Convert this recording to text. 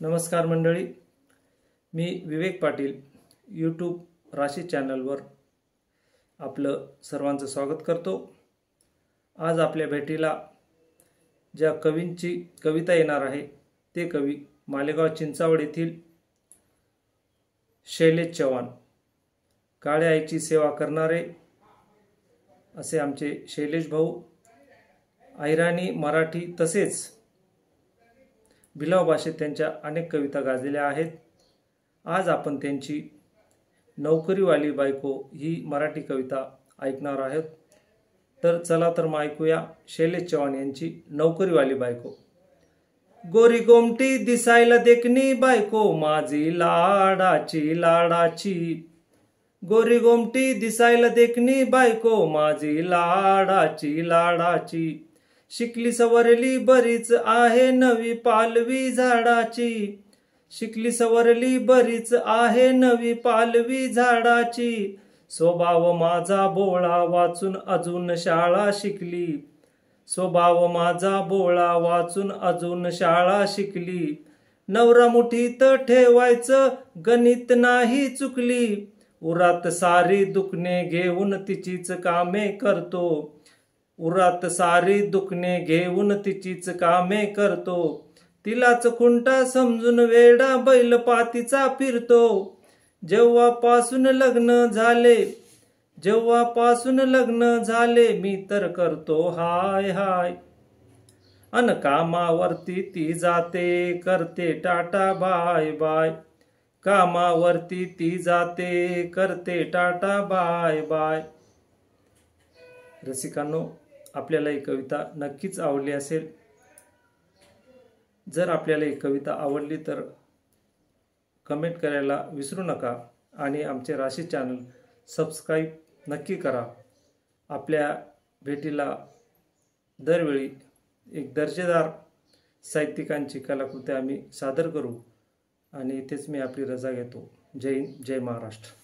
नमस्कार मंडळी, मी विवेक पाटील यूट्यूब राशी चॅनलवर आपलं सर्वांचं स्वागत करतो। आज आपल्या भेटीला ज्या कवींची कविता येणार आहे ते कवी मालेगाव चिंचावड येथील शैलेश चव्हाण, काळ्या आईची सेवा करणारे असे आमचे शैलेश भाऊ अहिराणी मराठी तसेच भिलाव भाषेत त्यांच्या अनेक कविता गाजलेल्या आहेत। आज आपण त्यांची नोकरीवाली बायको ही मराठी कविता ऐकणार आहोत। तर चला तर मग ऐकूया शैलेश चव्हाण यांची नोकरीवाली बायको। गोरी गोमटी दिसायला देखणी बायको माझी लाडाची लाडाची, गोरी गोमटी दिसायला देखणी बायको माझी लाडाची लाडाची, शिकली सवरली बरीच आहे नवी पालवी झाडाची, शिकली सवरली बरीच आहे नवी पालवी झाडाची, स्वभाव माझा बोळा वाचून अजून शाळा शिकली, स्वभाव माझा बोळा वाचून अजून शाळा शिकली, नवरा मुठीत ठेवायचं गणित नाही चुकली, उरात सारी दुखणे घेऊन तिचीच कामे करतो, उरात सारी दुखणे घेऊन तिचीच कामे करतो, तिलाच खुंटा समजून वेडा बैल पातीचा फिरतो, जेव्हापासून लग्न झाले जेव्हापासून लग्न झाले मी तर करतो हाय हाय, अन कामावरती ती जाते करते टाटा बाय बाय, कामावरती ती जाते करते टाटा बाय बाय। रसिकांनो, आपल्याला ही कविता नक्कीच आवडली असेल। जर आपल्याला ही कविता आवडली तर कमेंट करायला विसरू नका आणि आमचे राशी चॅनल सबस्क्राईब नक्की करा। आपल्या भेटीला दरवेळी एक दर्जेदार साहित्यिकांची कलाकृती आम्ही सादर करू आणि इथेच मी आपली रजा घेतो। जय हिंद, जय महाराष्ट्र।